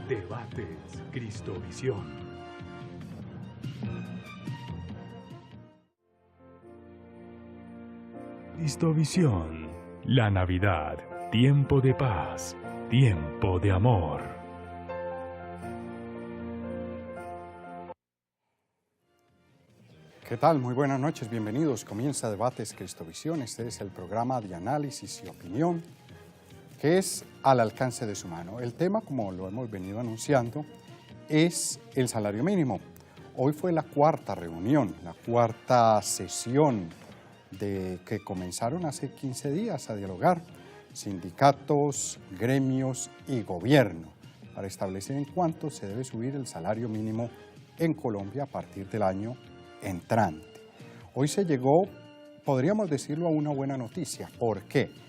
Debates Cristovisión. Cristovisión. La Navidad, tiempo de paz, tiempo de amor. ¿Qué tal? Muy buenas noches, bienvenidos. Comienza Debates Cristovisión. Este es el programa de análisis y opinión que es al alcance de su mano. El tema, como lo hemos venido anunciando, es el salario mínimo. Hoy fue la cuarta reunión, la cuarta sesión de que comenzaron hace 15 días a dialogar sindicatos, gremios y gobierno para establecer en cuánto se debe subir el salario mínimo en Colombia a partir del año entrante. Hoy se llegó, podríamos decirlo, a una buena noticia. ¿Por qué?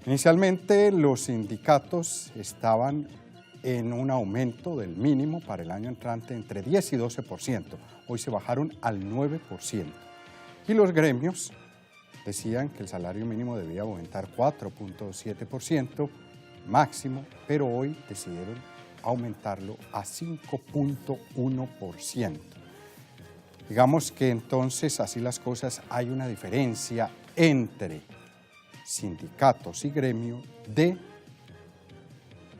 Inicialmente los sindicatos estaban en un aumento del mínimo para el año entrante entre 10 y 12%. Hoy se bajaron al 9%. Y los gremios decían que el salario mínimo debía aumentar 4.7% máximo, pero hoy decidieron aumentarlo a 5.1%. Digamos que entonces, así las cosas, hay una diferencia entre sindicatos y gremios de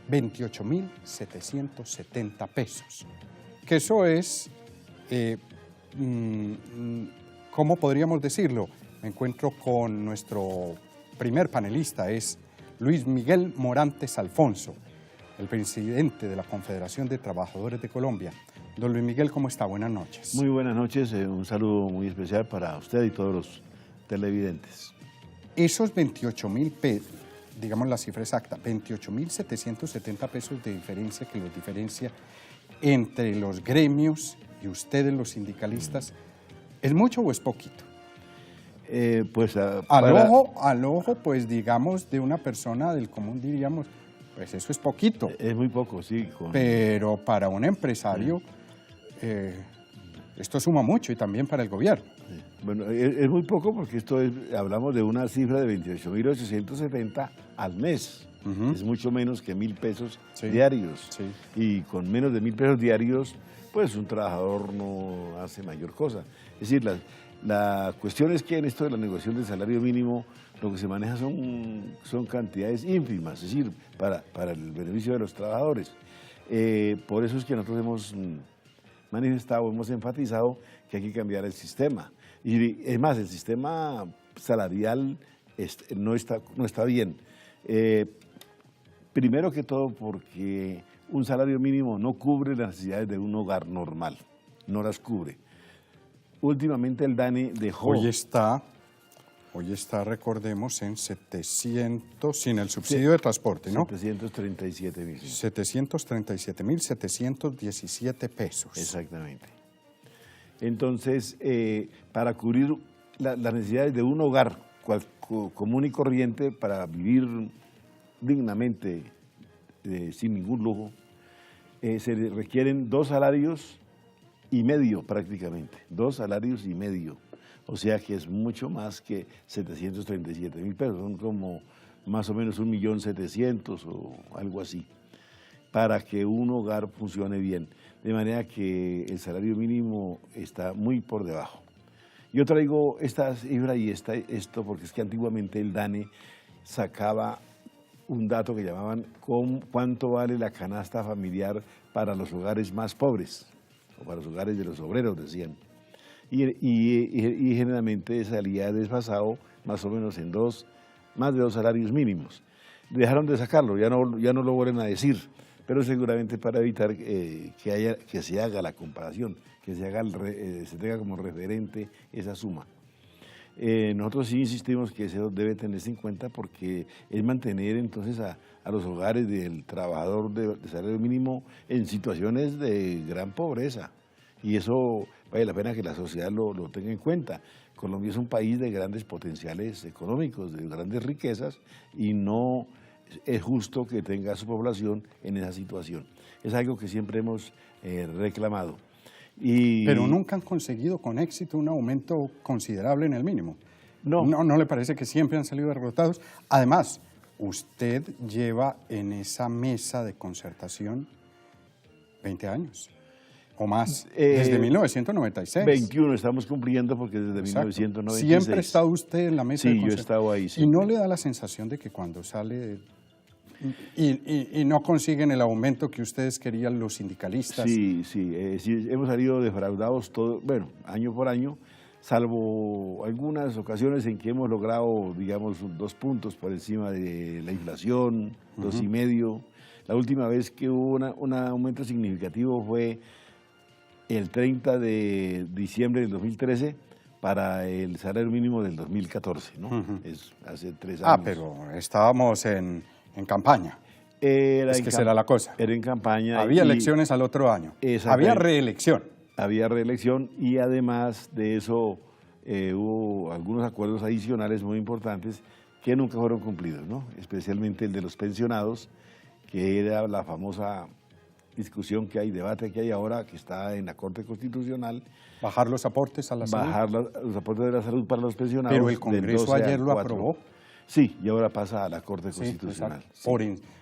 28.770 pesos, que eso es, ¿cómo podríamos decirlo? Me encuentro con nuestro primer panelista, es Luis Miguel Morantes Alfonso, el presidente de la Confederación de Trabajadores de Colombia. Don Luis Miguel, ¿cómo está? Buenas noches. Muy buenas noches, un saludo muy especial para usted y todos los televidentes. Esos 28.000 pesos, digamos la cifra exacta, 28.770 pesos de diferencia que los diferencia entre los gremios y ustedes los sindicalistas, ¿es mucho o es poquito? Al ojo, pues digamos, de una persona del común diríamos, pues eso es poquito. Es muy poco, sí. Pero para un empresario esto suma mucho y también para el gobierno. Sí. Bueno, es muy poco porque hablamos de una cifra de 28.870 al mes. Es mucho menos que 1.000 pesos diarios. Sí. Y con menos de 1.000 pesos diarios, pues un trabajador no hace mayor cosa. Es decir, la cuestión es que en esto de la negociación del salario mínimo lo que se maneja son cantidades ínfimas, es decir, para el beneficio de los trabajadores. Por eso es que nosotros hemos manifestado, hemos enfatizado que hay que cambiar el sistema. Y es más, el sistema salarial no está bien. Primero que todo porque un salario mínimo no cubre las necesidades de un hogar normal, no las cubre. Últimamente el DANE dejó... Hoy está, recordemos, en 700, sin el subsidio de transporte, ¿no? 737.000. 737.717 pesos. Exactamente. Entonces, para cubrir las necesidades de un hogar común y corriente, para vivir dignamente, sin ningún lujo, se requieren 2 salarios y medio prácticamente, 2 salarios y medio. O sea que es mucho más que 737.000 pesos, son como más o menos 1.700.000 o algo así, para que un hogar funcione bien. De manera que el salario mínimo está muy por debajo. Yo traigo esta cifra y esto porque es que antiguamente el DANE sacaba un dato que llamaban cuánto vale la canasta familiar para los hogares más pobres, o para los hogares de los obreros, decían. Y generalmente salía desfasado más o menos en más de 2 salarios mínimos. Dejaron de sacarlo, ya no lo vuelven a decir, pero seguramente para evitar que se haga la comparación, que se tenga como referente esa suma. Nosotros sí insistimos que eso debe tenerse en cuenta porque es mantener entonces a los hogares del trabajador de salario mínimo en situaciones de gran pobreza. Y eso vale la pena que la sociedad lo tenga en cuenta. Colombia es un país de grandes potenciales económicos, de grandes riquezas, y no es justo que tenga a su población en esa situación. Es algo que siempre hemos reclamado. Pero nunca han conseguido con éxito un aumento considerable en el mínimo. ¿No le parece que siempre han salido derrotados? Además, usted lleva en esa mesa de concertación 20 años o más, desde 1996. 21 estamos cumpliendo porque desde Exacto. 1996. ¿Siempre ha estado usted en la mesa de Sí, yo he consejo? estado ahí. ¿Y siempre. no le da la sensación de que cuando sale y no consiguen el aumento que ustedes querían los sindicalistas? Sí, hemos salido defraudados todo, bueno, año por año, salvo algunas ocasiones en que hemos logrado, digamos, 2 puntos por encima de la inflación, 2,5. La última vez que hubo un aumento significativo fue el 30 de diciembre del 2013 para el salario mínimo del 2014, ¿no? Es hace 3 años. Ah, pero estábamos en campaña. Es que será la cosa. Era en campaña. Había elecciones al otro año. Había reelección. Había reelección y además de eso hubo algunos acuerdos adicionales muy importantes que nunca fueron cumplidos, ¿no? Especialmente el de los pensionados, que era la famosa discusión que hay, debate que hay ahora, que está en la Corte Constitucional. Bajar los aportes a la salud. Bajar los aportes de la salud para los pensionados. Pero el Congreso ayer lo aprobó. Sí, y ahora pasa a la Corte Constitucional. Sí.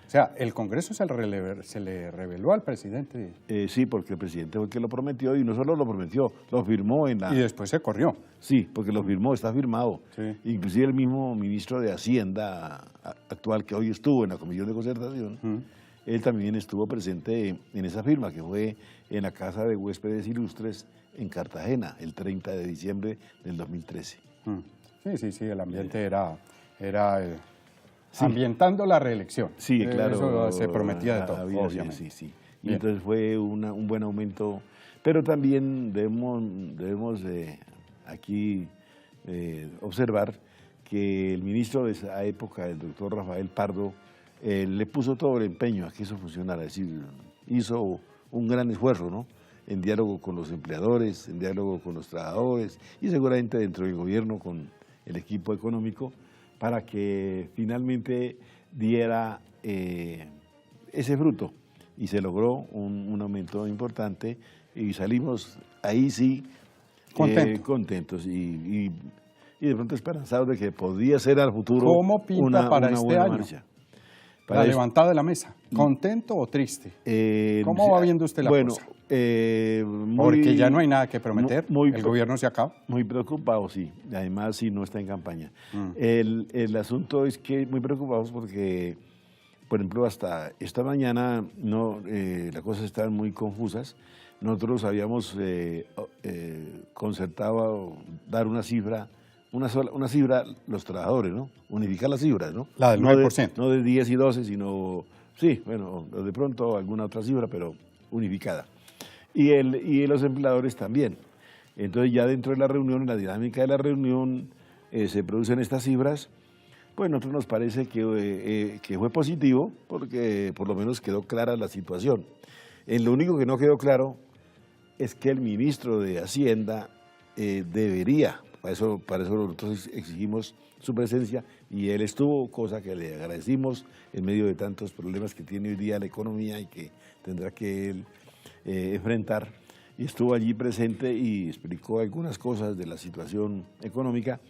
O sea, el Congreso se le reveló al presidente. Sí, porque el presidente fue el que lo prometió y no solo lo prometió, lo firmó en la... Y después se corrió. Sí, porque lo firmó, está firmado. Sí. Inclusive el mismo ministro de Hacienda actual que hoy estuvo en la Comisión de Concertación, él también estuvo presente en esa firma, que fue en la Casa de Huéspedes Ilustres en Cartagena, el 30 de diciembre del 2013. Sí, el ambiente era ambientando la reelección. Sí, claro. Eso se prometía de todo, obviamente. Sí. Y entonces fue un buen aumento, pero también debemos aquí observar que el ministro de esa época, el doctor Rafael Pardo, le puso todo el empeño a que eso funcionara, es decir, hizo un gran esfuerzo, ¿no?, en diálogo con los empleadores, en diálogo con los trabajadores y seguramente dentro del gobierno con el equipo económico para que finalmente diera ese fruto y se logró un aumento importante y salimos ahí sí contentos y de pronto esperanzados de que podía ser al futuro. ¿Cómo pinta para este año? La levantada de la mesa, ¿contento o triste? ¿Cómo va viendo usted la cosa? Porque ya no hay nada que prometer, el gobierno se acaba. Muy preocupado, sí, además sí no está en campaña. El asunto es que muy preocupados porque, por ejemplo, hasta esta mañana las cosas estaban muy confusas. Nosotros habíamos concertado dar una cifra, los trabajadores, ¿no? Unificar las cifras, ¿no? La del 9%. No de 10 y 12, sino, sí, bueno, de pronto alguna otra cifra, pero unificada. Y los empleadores también. Entonces ya dentro de la reunión, en la dinámica de la reunión, se producen estas cifras. Pues a nosotros nos parece que fue positivo porque por lo menos quedó clara la situación. Lo único que no quedó claro es que el ministro de Hacienda debería, para eso nosotros exigimos su presencia y él estuvo, cosa que le agradecimos en medio de tantos problemas que tiene hoy día la economía y que tendrá que él enfrentar, y estuvo allí presente y explicó algunas cosas de la situación económica,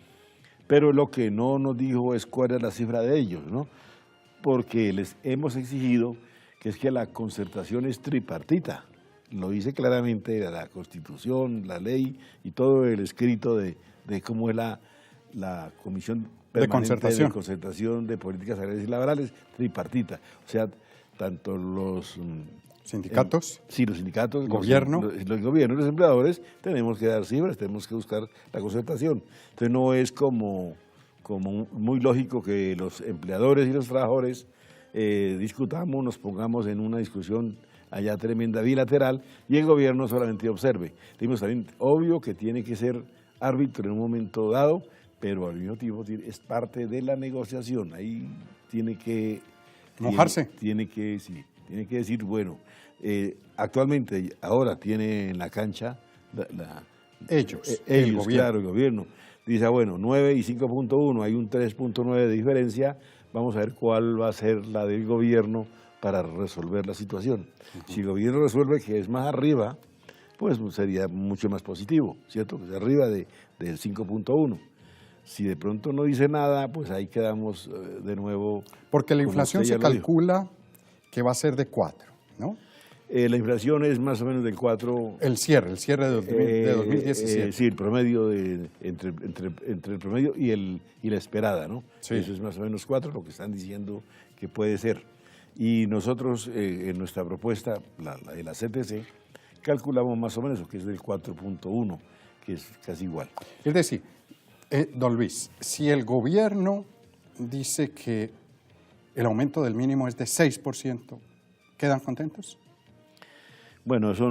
pero lo que no nos dijo es cuál es la cifra de ellos, ¿no? Porque les hemos exigido que es que la concertación es tripartita, lo dice claramente la Constitución, la ley y todo el escrito de cómo es la Comisión Permanente de Concertación de Políticas Salariales y Laborales, tripartita, o sea, tanto los sindicatos, los sindicatos, gobierno, los gobiernos, los empleadores, tenemos que dar cifras, tenemos que buscar la concertación. Entonces no es como muy lógico que los empleadores y los trabajadores discutamos, nos pongamos en una discusión allá tremenda bilateral y el gobierno solamente observe. Dijimos también, obvio que tiene que ser árbitro en un momento dado, pero al mismo tiempo es parte de la negociación. Ahí tiene que mojarse. Tiene que decir, bueno, actualmente ahora tiene en la cancha ellos, el gobierno. Claro, el gobierno. Dice, bueno, 9 y 5.1, hay un 3.9 de diferencia, vamos a ver cuál va a ser la del gobierno para resolver la situación. Si el gobierno resuelve que es más arriba, pues sería mucho más positivo, ¿cierto? Que es arriba del 5.1. Si de pronto no dice nada, pues ahí quedamos de nuevo. Porque la inflación se calcula que va a ser de 4, ¿no? La inflación es más o menos del 4. El cierre de 2017. Sí, el promedio entre el promedio y la esperada, ¿no? Sí. Eso es más o menos 4, lo que están diciendo que puede ser. Y nosotros, en nuestra propuesta, la de la CTC, calculamos más o menos que es del 4.1, que es casi igual. Es decir, don Luis, si el gobierno dice que el aumento del mínimo es de 6%, ¿quedan contentos? Bueno, eso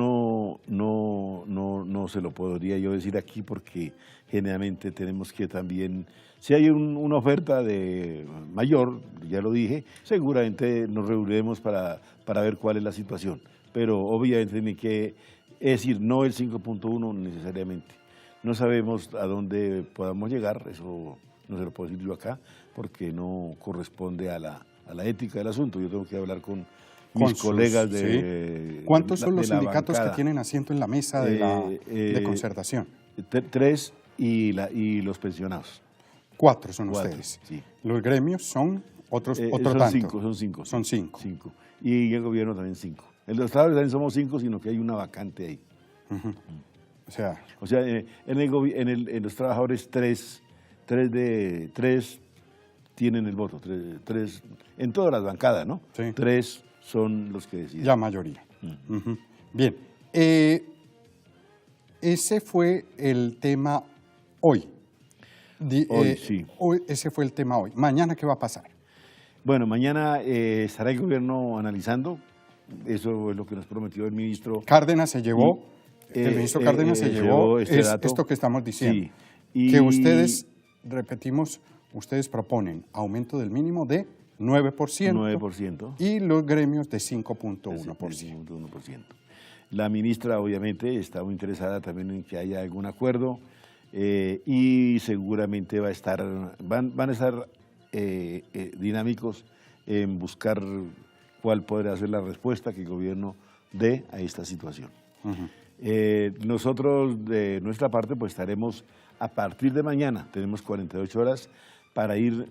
no se lo podría yo decir aquí porque generalmente tenemos que también, si hay una oferta de mayor, ya lo dije, seguramente nos reuniremos para ver cuál es la situación. Pero obviamente tiene que, es decir, no el 5.1 necesariamente. No sabemos a dónde podamos llegar, eso no se lo puedo decir yo acá, porque no corresponde a la ética del asunto. Yo tengo que hablar con mis colegas de... Sí. ¿Cuántos son los de la sindicatos bancada que tienen asiento en la mesa de concertación? 3 y los pensionados. 4 son 4, ustedes. sí. Los gremios son otro son tanto. Son 5. Son 5. Y el gobierno también 5. En los trabajadores también somos 5, sino que hay una vacante ahí. O sea, en los trabajadores 3 tienen el voto. 3 en todas las bancadas, ¿no? Sí. 3 son los que deciden. la mayoría. Bien. Ese fue el tema hoy. Sí. Ese fue el tema hoy. ¿Mañana qué va a pasar? Bueno, mañana estará el gobierno analizando. Eso es lo que nos prometió el ministro. Cárdenas se llevó, el ministro Cárdenas se llevó esto que estamos diciendo. Sí. Que ustedes, repetimos, ustedes proponen aumento del mínimo de 9%, y los gremios de 5.1%. 5.1%. La ministra obviamente está muy interesada también en que haya algún acuerdo y seguramente van a estar dinámicos en buscar cuál podría ser la respuesta que el gobierno dé a esta situación. Nosotros de nuestra parte pues estaremos a partir de mañana, tenemos 48 horas para ir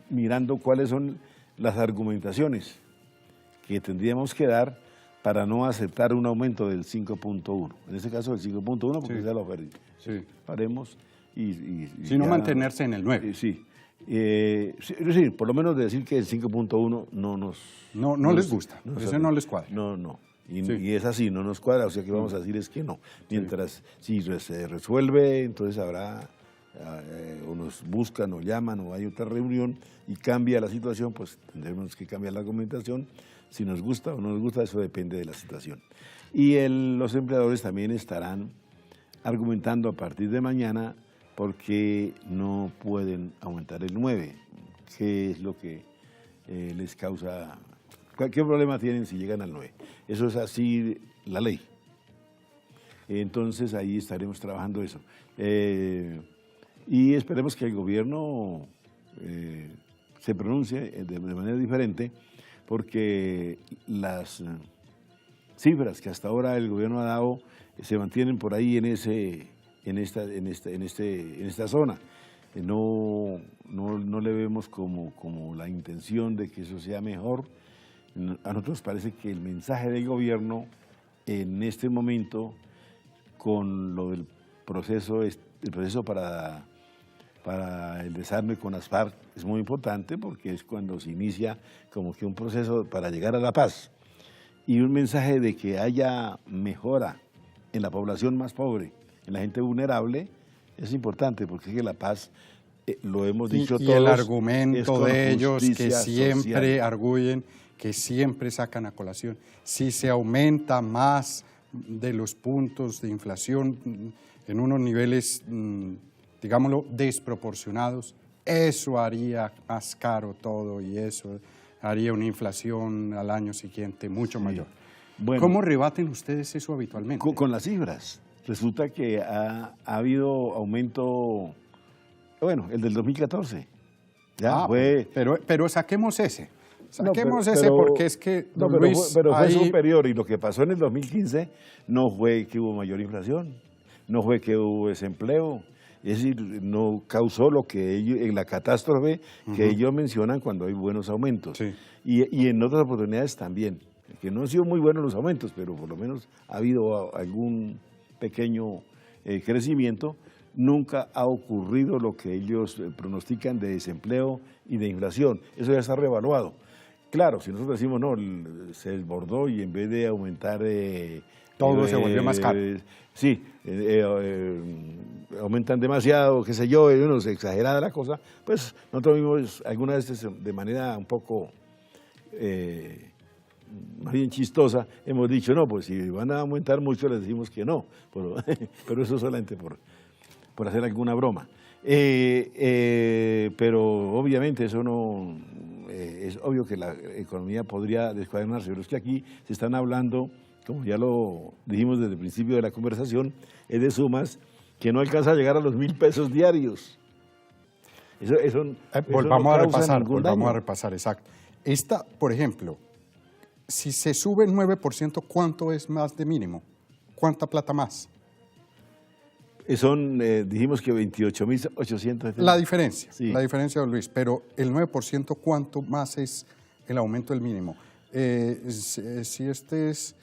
mirando cuáles son las argumentaciones que tendríamos que dar para no aceptar un aumento del 5.1. En este caso del 5.1 porque ya lo perdí. Sí. Haremos y sino ya, mantenerse en el 9. Sí. Es decir, por lo menos decir que el 5.1 no les gusta, eso no les cuadra. No. Sí. Y es así, no nos cuadra, o sea que vamos a decir es que no. Mientras, si se resuelve, entonces habrá, o nos buscan o llaman o hay otra reunión y cambia la situación, pues tendremos que cambiar la argumentación. Si nos gusta o no nos gusta, eso depende de la situación. Y los empleadores también estarán argumentando a partir de mañana porque no pueden aumentar el 9, qué es lo que les causa, qué problema tienen si llegan al 9. Eso es así la ley. Entonces ahí estaremos trabajando eso. Y esperemos que el gobierno se pronuncie de manera diferente, porque las cifras que hasta ahora el gobierno ha dado se mantienen por ahí en esta zona. No le vemos como la intención de que eso sea mejor. A nosotros parece que el mensaje del gobierno en este momento, con lo del proceso, para el desarme con las FARC, es muy importante porque es cuando se inicia como que un proceso para llegar a la paz. Y un mensaje de que haya mejora en la población más pobre, en la gente vulnerable, es importante porque es que la paz, lo hemos dicho todos. Y el argumento de ellos que siempre social. arguyen, que siempre sacan a colación, si se aumenta más de los puntos de inflación en unos niveles, digámoslo, desproporcionados, eso haría más caro todo y eso haría una inflación al año siguiente mucho mayor. Bueno, ¿cómo rebaten ustedes eso habitualmente? Con las cifras. Resulta que ha habido aumento, bueno, el del 2014. Ya fue. Pero saquemos ese. Saquemos ese porque es que, don Luis, pero fue superior, y lo que pasó en el 2015 no fue que hubo mayor inflación, no fue que hubo desempleo, es decir, no causó lo que ellos, en la catástrofe que ellos mencionan cuando hay buenos aumentos. Sí. Y en otras oportunidades también, que no han sido muy buenos los aumentos, pero por lo menos ha habido algún pequeño crecimiento. Nunca ha ocurrido lo que ellos pronostican de desempleo y de inflación. Eso ya está reevaluado. Claro, si nosotros decimos, no, se desbordó y en vez de aumentar... todo se volvió más caro. Sí, aumentan demasiado, qué sé yo, uno se exagera la cosa, pues nosotros vimos algunas veces de manera un poco más bien chistosa, hemos dicho, no, pues si van a aumentar mucho les decimos que no, pero eso solamente por hacer alguna broma. Pero obviamente eso no, es obvio que la economía podría descuadernarse, pero es que aquí se están hablando, como ya lo dijimos desde el principio de la conversación, es de sumas que no alcanza a llegar a los 1.000 pesos diarios. Volvamos a repasar, exacto. Esta, por ejemplo, si se sube el 9%, ¿cuánto es más de mínimo? ¿Cuánta plata más? Dijimos que 28.800. La diferencia, sí. La diferencia, don Luis, pero el 9%, ¿cuánto más es el aumento del mínimo? Si este es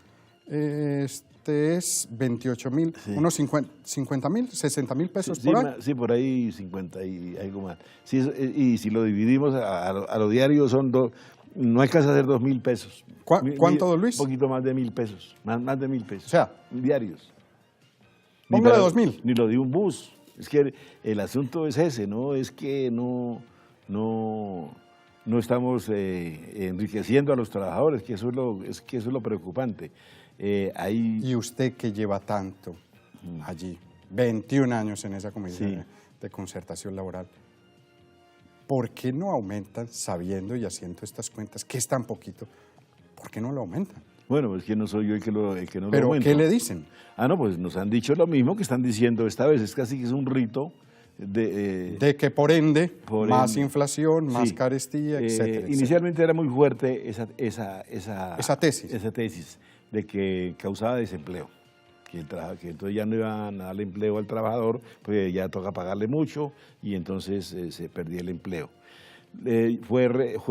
28.000, sí. Unos 50.000, 60.000 pesos sí, por año. Sí, por ahí 50 y algo más. Sí, y si lo dividimos a lo diario, no alcanza a ser 2.000 pesos. ¿Cuánto, don Luis? Un poquito más de 1.000 pesos, más de 1.000 pesos. O sea, diarios. Póngale 2.000. Ni lo de un bus. Es que el asunto es ese, ¿no? Es que no estamos enriqueciendo a los trabajadores, que eso es lo preocupante. Y usted que lleva tanto allí, 21 años en esa comisión de concertación laboral, ¿por qué no aumentan sabiendo y haciendo estas cuentas, que es tan poquito? ¿Por qué no lo aumentan? Bueno, es que no soy yo el que no lo aumenta. ¿Pero qué le dicen? No, pues nos han dicho lo mismo que están diciendo esta vez, es casi que es un rito de que por ende, más inflación, más carestía, etcétera. Inicialmente era muy fuerte esa tesis de que causaba desempleo, que entonces ya no iban a darle empleo al trabajador, pues ya toca pagarle mucho y entonces se perdía el empleo. Fue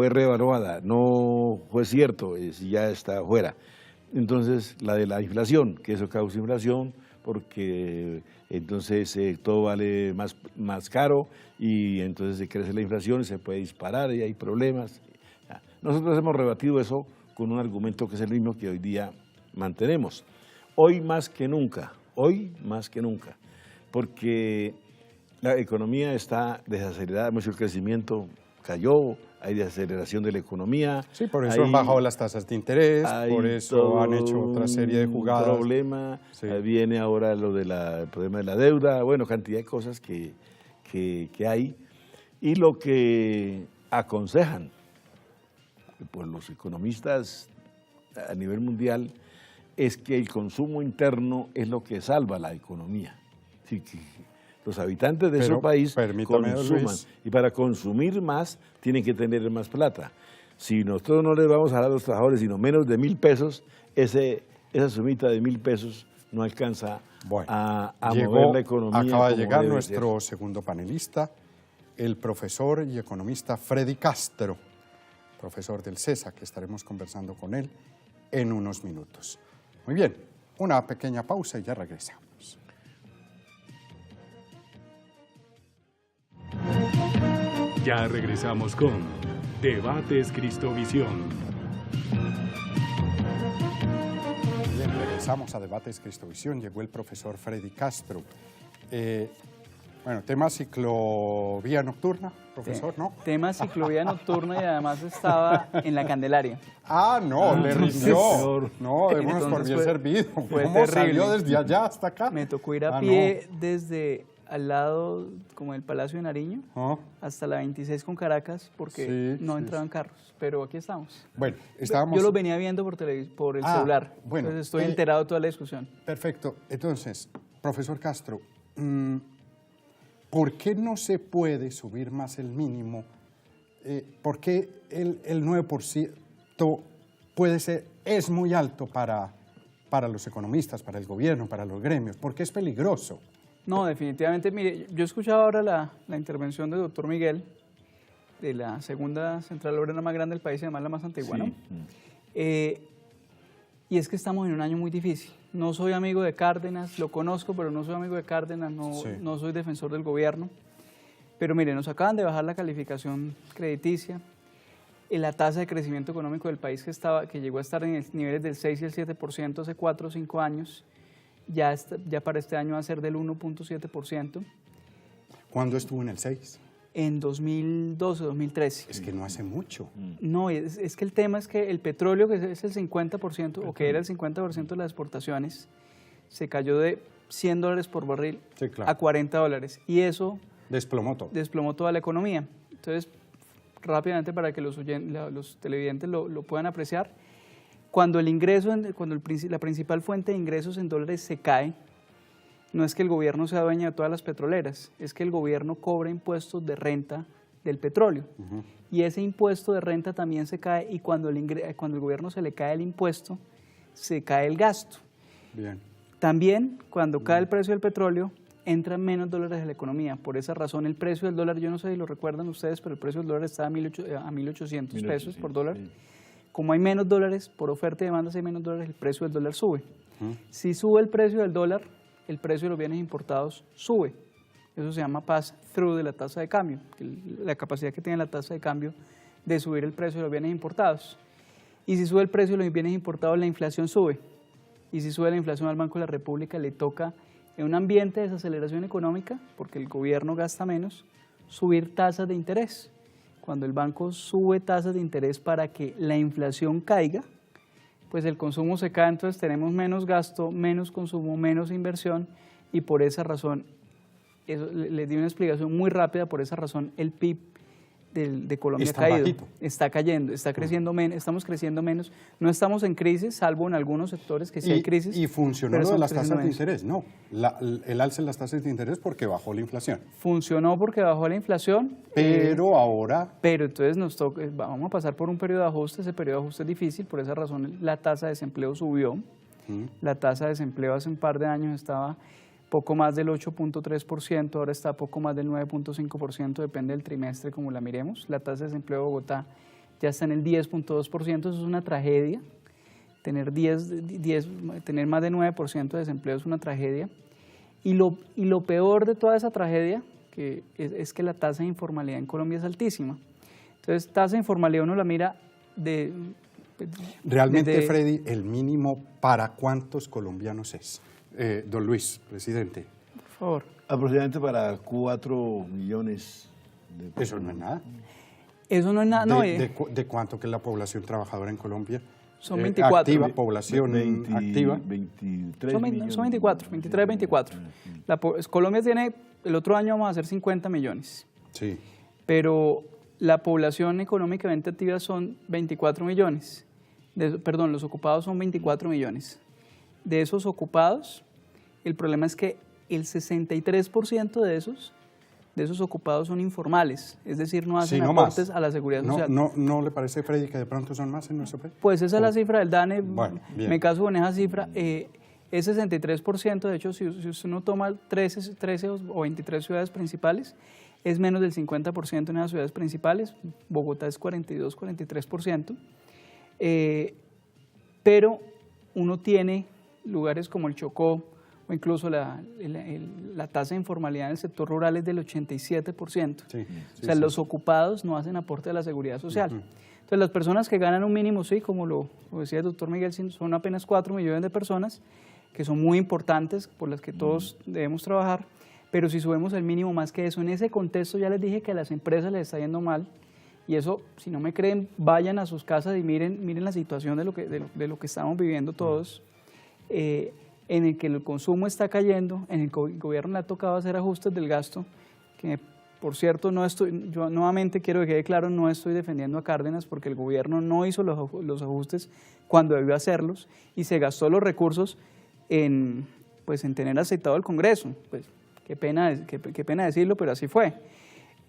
reevaluada, no fue cierto, ya está fuera. Entonces, la de la inflación, que eso causa inflación, porque entonces todo vale más caro y entonces se crece la inflación y se puede disparar y hay problemas. Nosotros hemos rebatido eso con un argumento que es el mismo que hoy día mantenemos. Hoy más que nunca, porque la economía está desacelerada, mucho el crecimiento cayó, hay desaceleración de la economía. Sí, por eso han bajado las tasas de interés, por eso han hecho otra serie de jugadas. Problema, viene ahora el problema de la deuda, bueno, cantidad de cosas que hay. Y lo que aconsejan pues, los economistas a nivel mundial es que el consumo interno es lo que salva la economía. Así que los habitantes de ese país consuman, y para consumir más tienen que tener más plata. Si nosotros no les vamos a dar a los trabajadores sino menos de 1.000 pesos, esa sumita de 1.000 pesos no alcanza a mover la economía. Acaba de llegar nuestro segundo panelista, el profesor y economista Freddy Castro, profesor del CESA, que estaremos conversando con él en unos minutos. Muy bien, una pequeña pausa y ya regresamos. Ya regresamos con Debates Cristovisión. Bien, regresamos a Debates Cristovisión. Llegó el profesor Freddy Castro. Tema ciclovía nocturna, profesor, ¿no? Tema ciclovía nocturna y además estaba en la Candelaria. Le rindió. No, démonos por bien servido. ¿Cómo salió desde allá hasta acá? Me tocó ir a pie desde al lado como del Palacio de Nariño hasta la 26 con Caracas porque no entraban carros, pero aquí estamos. Bueno, estábamos... Yo los venía viendo por el celular, entonces estoy enterado de toda la discusión. Perfecto. Entonces, profesor Castro, ¿por qué no se puede subir más el mínimo? ¿Por qué el 9% es muy alto para los economistas, para el gobierno, para los gremios? ¿Por qué es peligroso? No, definitivamente. Mire, yo escuchaba ahora la intervención del doctor Miguel, de la segunda central obrera más grande del país y además la más antigua, ¿no? Y es que estamos en un año muy difícil. No soy amigo de Cárdenas, lo conozco, pero no soy amigo de Cárdenas, no soy defensor del gobierno. Pero mire, nos acaban de bajar la calificación crediticia, la tasa de crecimiento económico del país que llegó a estar en niveles del 6 y el 7% hace 4 o 5 años, ya para este año va a ser del 1.7%. ¿Cuándo estuvo en el 6? En 2012, 2013. Es que no hace mucho. No, es que el tema es que el petróleo, que es el 50%, o que era el 50% de las exportaciones, se cayó de $100 por barril a $40. Y eso desplomó todo. Desplomó toda la economía. Entonces, rápidamente para que los televidentes lo puedan apreciar, cuando la principal fuente de ingresos en dólares se cae, no es que el gobierno sea dueño de todas las petroleras, es que el gobierno cobra impuestos de renta del petróleo. Y ese impuesto de renta también se cae, y cuando el gobierno se le cae el impuesto, se cae el gasto. Bien. También, cuando cae el precio del petróleo, entran menos dólares a la economía. Por esa razón, el precio del dólar, yo no sé si lo recuerdan ustedes, pero el precio del dólar está a 1.800 pesos por dólar. Sí. Como hay menos dólares, por oferta y demanda, si hay menos dólares, el precio del dólar sube. Si sube el precio del dólar, el precio de los bienes importados sube. Eso se llama pass-through de la tasa de cambio, la capacidad que tiene la tasa de cambio de subir el precio de los bienes importados. Y si sube el precio de los bienes importados, la inflación sube. Y si sube la inflación, al Banco de la República le toca, en un ambiente de desaceleración económica, porque el gobierno gasta menos, subir tasas de interés. Cuando el banco sube tasas de interés para que la inflación caiga, pues el consumo se cae, entonces tenemos menos gasto, menos consumo, menos inversión, y por esa razón, les di una explicación muy rápida, por esa razón el PIB de Colombia ha caído. Bajito. Está cayendo, está creciendo menos, estamos creciendo menos, no estamos en crisis, salvo en algunos sectores que sí hay crisis. Y funcionó lo de las tasas de interés, no, el alza en las tasas de interés porque bajó la inflación. Funcionó porque bajó la inflación. Pero ahora... Pero entonces vamos a pasar por un periodo de ajuste, ese periodo de ajuste es difícil, por esa razón la tasa de desempleo subió. La tasa de desempleo hace un par de años estaba poco más del 8.3%, ahora está poco más del 9.5%, depende del trimestre como la miremos. La tasa de desempleo de Bogotá ya está en el 10.2%, eso es una tragedia. Tener más del 9% de desempleo es una tragedia. Y lo peor de toda esa tragedia es que la tasa de informalidad en Colombia es altísima. Entonces, tasa de informalidad uno la mira Realmente, Freddy, el mínimo para cuántos colombianos es. Don Luis, presidente. Por favor. Aproximadamente para 4 millones de personas. Eso no es nada. Eso no es nada. ¿De cuánto que es la población trabajadora en Colombia? Son 24. Activa, población activa. 23 son 24, 23, 24. Colombia tiene, el otro año vamos a hacer 50 millones. Sí. Pero la población económicamente activa son 24 millones. Los ocupados son 24 millones. De esos ocupados, el problema es que el 63% de esos ocupados son informales, es decir, no hacen aportes a la seguridad social. ¿No le parece, Freddy, que de pronto son más en nuestro país? Pues esa es la cifra del DANE, bueno, me caso con esa cifra, es 63%, de hecho, si uno toma 13 o 23 ciudades principales, es menos del 50% en las ciudades principales, Bogotá es 42, 43%, pero uno tiene lugares como el Chocó, o incluso la tasa de informalidad en el sector rural es del 87%. O sea, los ocupados no hacen aporte a la seguridad social. Entonces, las personas que ganan un mínimo, sí, como lo decía el doctor Miguel, son apenas 4 millones de personas, que son muy importantes, por las que todos debemos trabajar, pero si subimos el mínimo más que eso, en ese contexto ya les dije que a las empresas les está yendo mal, y eso, si no me creen, vayan a sus casas y miren la situación de lo que estamos viviendo todos, en el que el consumo está cayendo, en el que el gobierno le ha tocado hacer ajustes del gasto, que por cierto, yo nuevamente quiero que quede claro, no estoy defendiendo a Cárdenas porque el gobierno no hizo los ajustes cuando debió hacerlos y se gastó los recursos en tener aceptado el Congreso. Pues qué pena decirlo, pero así fue.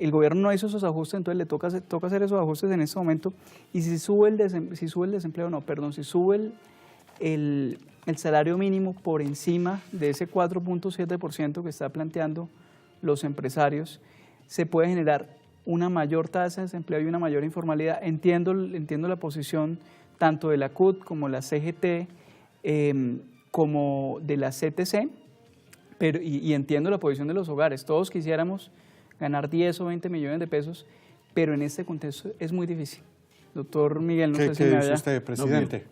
El gobierno no hizo esos ajustes, entonces le toca hacer esos ajustes en este momento, y si sube el salario mínimo por encima de ese 4.7% que está planteando los empresarios, se puede generar una mayor tasa de desempleo y una mayor informalidad. Entiendo la posición tanto de la CUT como la CGT, como de la CTC, pero, y entiendo la posición de los hogares. Todos quisiéramos ganar 10 o 20 millones de pesos, pero en este contexto es muy difícil. Doctor Miguel, no sé si me ¿Qué vaya. dice usted, presidente? No,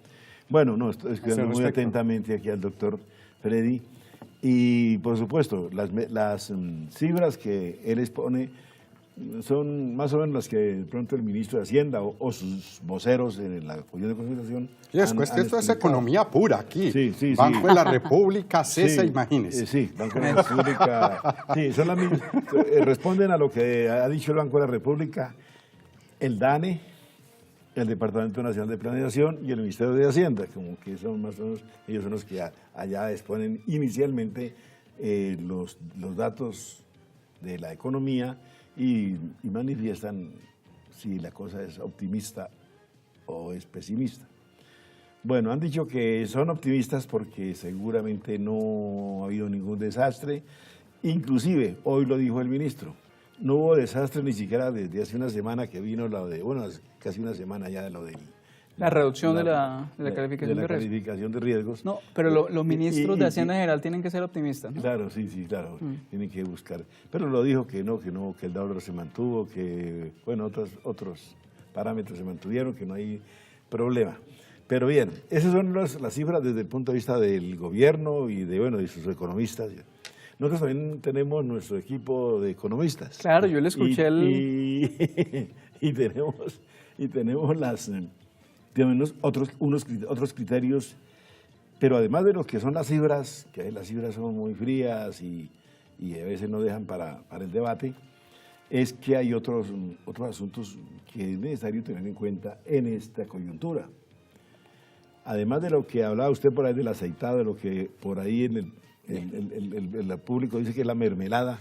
bueno, no, estoy escuchando muy respecto. atentamente aquí al doctor Freddy. Y, por supuesto, las cifras que él expone son más o menos las que de pronto el ministro de Hacienda o sus voceros en la Comisión de Constitución Y es que esto es explicado. economía pura aquí. Sí, sí, Banco sí. de la República, CESA, Sí, imagínese. sí, Banco de la República. Sí, son las mismas. Responden a lo que ha dicho el Banco de la República, el DANE, el Departamento Nacional de Planeación y el Ministerio de Hacienda, como que son más o menos, ellos son los que allá exponen inicialmente los datos de la economía y manifiestan si la cosa es optimista o es pesimista. Bueno, han dicho que son optimistas porque seguramente no ha habido ningún desastre, inclusive, hoy lo dijo el ministro, no hubo desastre ni siquiera desde hace una semana que vino lo de, bueno, casi una semana ya de lo de La reducción de la calificación de riesgo. calificación de riesgos. No, pero los ministros de Hacienda General tienen que ser optimistas, ¿no? Claro, sí, claro, tienen que buscar. Pero lo dijo que no, que el dólar se mantuvo, que, bueno, otros parámetros se mantuvieron, que no hay problema. Pero bien, esas son las cifras desde el punto de vista del gobierno y de sus economistas. Nosotros también tenemos nuestro equipo de economistas. Claro, yo le escuché y tenemos otros criterios, pero además de lo que son las cifras, que las cifras son muy frías y a veces no dejan para el debate, es que hay otros asuntos que es necesario tener en cuenta en esta coyuntura. Además de lo que hablaba usted por ahí del aceitado, de lo que por ahí el público dice que es la mermelada,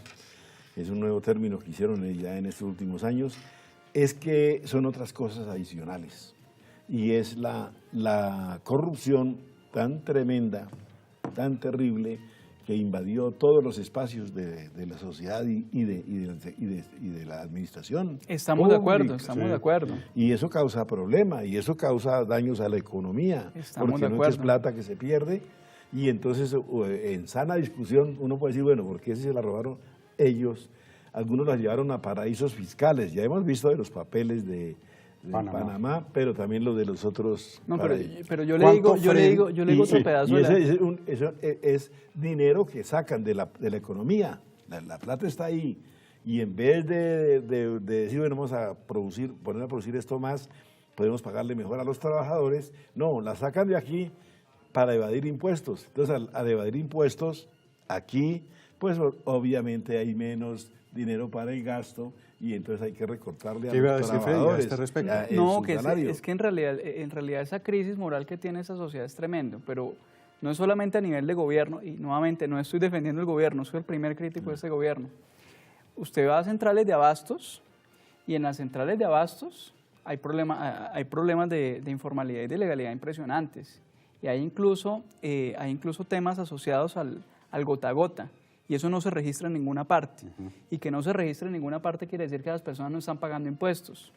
es un nuevo término que hicieron ya en estos últimos años, es que son otras cosas adicionales. Y es la corrupción tan tremenda, tan terrible, que invadió todos los espacios de la sociedad y de la administración. Estamos de acuerdo, estamos de acuerdo. Y eso causa problemas, y eso causa daños a la economía, porque no es plata que se pierde, y entonces en sana discusión uno puede decir, bueno, ¿por qué si se la robaron ellos? Algunos las llevaron a paraísos fiscales, ya hemos visto de los papeles de Panamá, pero también lo de los otros. No, pero yo le digo otro pedazo. Eso es dinero que sacan de la economía, la plata está ahí, y en vez de decir, bueno, vamos a poner a producir esto más, podemos pagarle mejor a los trabajadores, no, la sacan de aquí para evadir impuestos. Entonces, al evadir impuestos, aquí, pues obviamente hay menos dinero para el gasto, y entonces hay que recortarle a los trabajadores. A este respecto? No, es que en realidad esa crisis moral que tiene esa sociedad es tremendo, pero no es solamente a nivel de gobierno, y nuevamente no estoy defendiendo el gobierno, soy el primer crítico de este gobierno. Usted va a centrales de abastos, y en las centrales de abastos hay problemas de informalidad y de legalidad impresionantes, y hay incluso temas asociados al gota a gota. Y eso no se registra en ninguna parte. Y que no se registre en ninguna parte quiere decir que las personas no están pagando impuestos.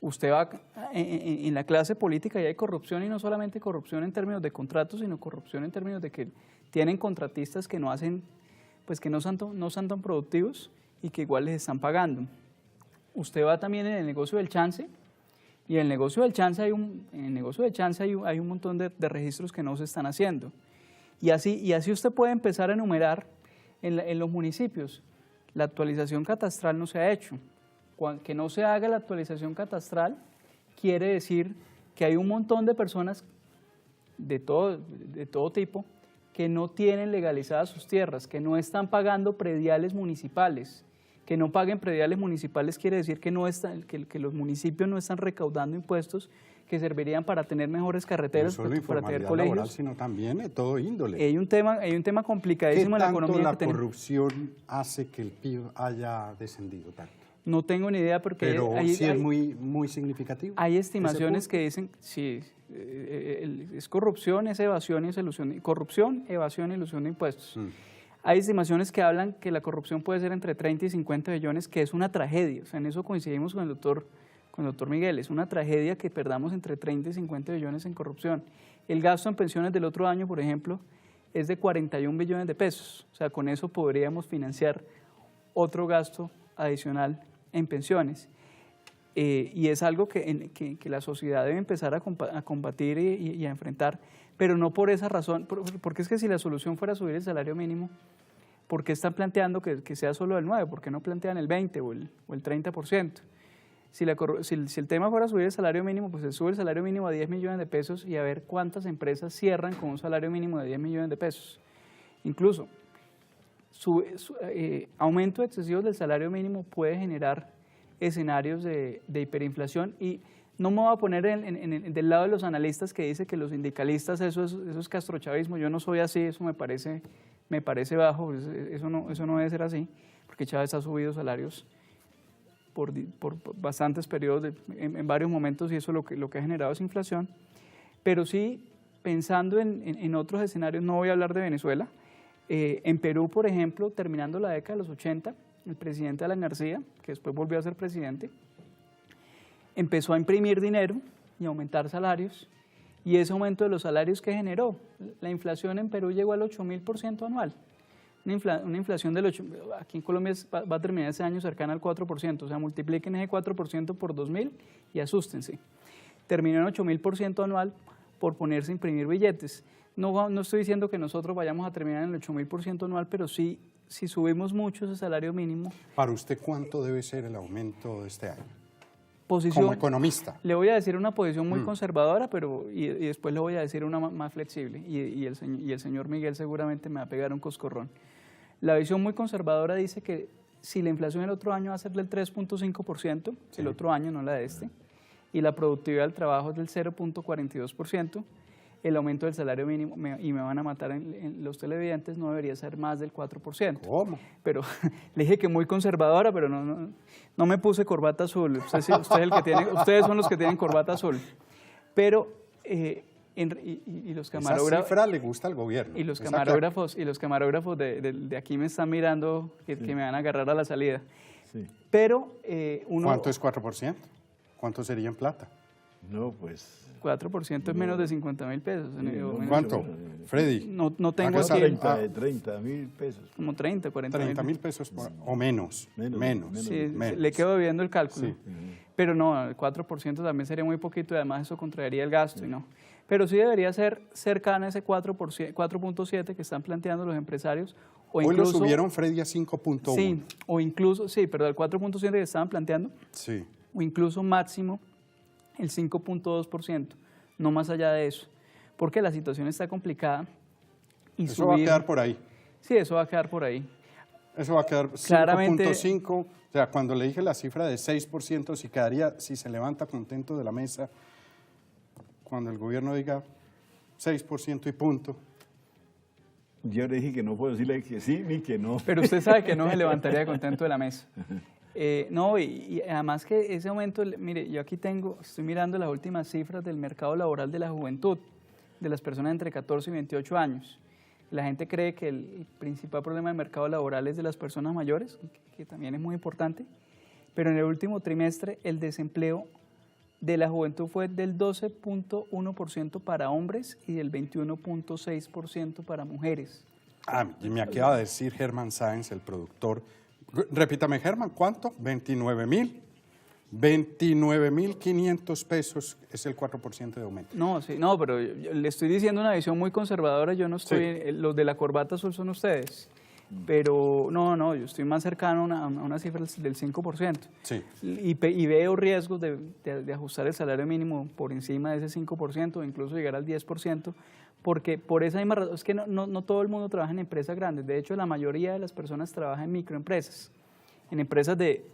Usted va en la clase política y hay corrupción, y no solamente corrupción en términos de contratos, sino corrupción en términos de que tienen contratistas que no hacen, pues que no son tan productivos y que igual les están pagando. Usted va también en el negocio del chance, y en el negocio del chance hay un montón de registros que no se están haciendo. Y así usted puede empezar a enumerar en los municipios. La actualización catastral no se ha hecho. Que no se haga la actualización catastral quiere decir que hay un montón de personas de todo tipo que no tienen legalizadas sus tierras, que no están pagando prediales municipales. Que no paguen prediales municipales quiere decir que los municipios no están recaudando impuestos que servirían para tener mejores carreteras, no solo para tener colegios. Laboral, sino también de todo índole. Hay un tema complicadísimo en la economía. ¿Qué tanto la corrupción hace que el PIB haya descendido tanto? No tengo ni idea, porque pero sí es muy significativo. Hay estimaciones que dicen, sí, es corrupción, es evasión y es ilusión. Corrupción, evasión y ilusión de impuestos. Hay estimaciones que hablan que la corrupción puede ser entre 30 y 50 billones, que es una tragedia. O sea, en eso coincidimos con el doctor Miguel. Es una tragedia que perdamos entre 30 y 50 billones en corrupción. El gasto en pensiones del otro año, por ejemplo, es de 41 billones de pesos. O sea, con eso podríamos financiar otro gasto adicional en pensiones. Y es algo que la sociedad debe empezar a combatir y a enfrentar, pero no por esa razón, porque es que si la solución fuera subir el salario mínimo, ¿por qué están planteando que sea solo el 9%? ¿Por qué no plantean el 20% o el 30%? Si el tema fuera subir el salario mínimo, pues se sube el salario mínimo a 10 millones de pesos y a ver cuántas empresas cierran con un salario mínimo de 10 millones de pesos. Incluso, aumento excesivo del salario mínimo puede generar escenarios de hiperinflación, y no me voy a poner del lado de los analistas que dicen que los sindicalistas eso es castrochavismo. Yo no soy así, eso me parece bajo, eso no debe ser así, porque Chávez ha subido salarios por bastantes periodos, en varios momentos, y eso lo que ha generado es inflación. Pero sí, pensando en otros escenarios, no voy a hablar de Venezuela. En Perú, por ejemplo, terminando la década de los 80, el presidente Alan García, que después volvió a ser presidente, empezó a imprimir dinero y aumentar salarios, y ese aumento de los salarios que generó, la inflación en Perú llegó al 8.000% anual. Una inflación del 8%, aquí en Colombia va a terminar ese año cercana al 4%, o sea, multipliquen ese 4% por 2.000 y asústense. Terminó en 8.000% anual por ponerse a imprimir billetes. No estoy diciendo que nosotros vayamos a terminar en el 8.000% anual, pero sí, si subimos mucho ese salario mínimo. Para usted, ¿cuánto debe ser el aumento de este año? Posición, como economista. Le voy a decir una posición muy conservadora, pero y después le voy a decir una más flexible, y el señor Miguel seguramente me va a pegar un coscorrón. La visión muy conservadora dice que si la inflación el otro año va a ser del 3.5%, sí, el otro año, no la de este, y la productividad del trabajo es del 0.42%, el aumento del salario mínimo, y me van a matar en los televidentes, no debería ser más del 4%. ¿Cómo? Pero le dije que muy conservadora, pero no me puse corbata azul. Ustedes son los que tienen corbata azul. Pero, y los camarógrafos... Esa cifra le gusta al gobierno. Y los camarógrafos de aquí me están mirando, que me van a agarrar a la salida. Sí. Pero ¿Cuánto es 4%? ¿Cuánto sería en plata? No, pues... 4% es menos de 50.000 pesos. ¿Cuánto, Freddy? No tengo aquí... 30.000 pesos. Como 30, 40 30.000 pesos o menos. Sí, le quedo viendo el cálculo. Sí. Pero no, el 4% también sería muy poquito, y además eso contraería el gasto. Sí. Y no. Pero sí debería ser cercano a ese 4.7 que están planteando los empresarios. Hoy lo subieron, Freddy, a 5.1. Sí, o incluso, sí, pero el 4.7 que estaban planteando, sí, o incluso máximo el 5.2%, no más allá de eso, porque la situación está complicada. Y eso va a quedar por ahí. Sí, eso va a quedar por ahí. Eso va a quedar 5.5, o sea, cuando le dije la cifra de 6%, si se levanta contento de la mesa, cuando el gobierno diga 6% y punto. Yo le dije que no puedo decirle que sí ni que no. Pero usted sabe que no se levantaría contento de la mesa. No, y además que ese aumento, mire, yo aquí estoy mirando las últimas cifras del mercado laboral de la juventud, de las personas entre 14 y 28 años. La gente cree que el principal problema del mercado laboral es de las personas mayores, que también es muy importante, pero en el último trimestre el desempleo de la juventud fue del 12.1% para hombres y del 21.6% para mujeres. Y me acaba de decir Germán Sáenz, el productor. Repítame, Germán, ¿cuánto? 29.000. 29.500 pesos es el 4% de aumento. No, sí, no, pero yo le estoy diciendo una visión muy conservadora. Yo no estoy, sí. Los de la corbata azul son ustedes. Pero no, yo estoy más cercano a una cifra del 5%. Sí. Y veo riesgos de ajustar el salario mínimo por encima de ese 5%, o incluso llegar al 10%, porque por esa misma razón, es que no todo el mundo trabaja en empresas grandes. De hecho, la mayoría de las personas trabajan en microempresas, en empresas de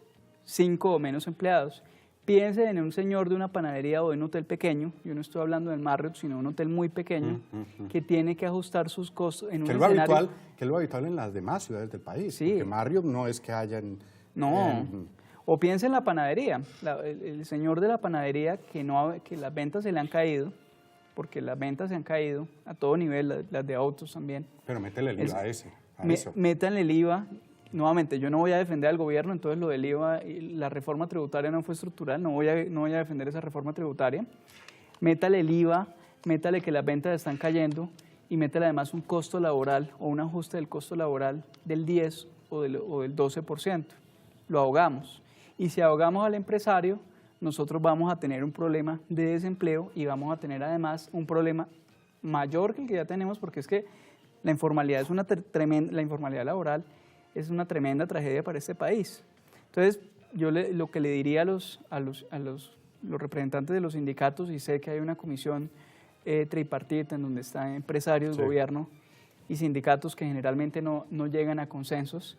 5 o menos empleados. Piensen en un señor de una panadería o de un hotel pequeño, yo no estoy hablando del Marriott, sino de un hotel muy pequeño, que tiene que ajustar sus costos en un escenario. Que es lo habitual en las demás ciudades del país, sí. Porque Marriott no es que hayan... No, o piensen en la panadería, el señor de la panadería que las ventas se le han caído, porque las ventas se han caído a todo nivel, las de autos también. Pero métele el IVA a eso. Métanle el IVA. Nuevamente, yo no voy a defender al gobierno, entonces lo del IVA, la reforma tributaria no fue estructural, no voy a defender esa reforma tributaria. Métale el IVA métale que las ventas están cayendo y métale además un costo laboral o un ajuste del costo laboral del 10 o del 12%. Lo ahogamos. Y si ahogamos al empresario, nosotros vamos a tener un problema de desempleo y vamos a tener además un problema mayor que el que ya tenemos, porque es que la informalidad es una tremenda, la informalidad laboral es una tremenda tragedia para este país. Entonces, yo lo que le diría a los representantes de los sindicatos, y sé que hay una comisión tripartita en donde están empresarios, sí, gobierno y sindicatos que generalmente no llegan a consensos,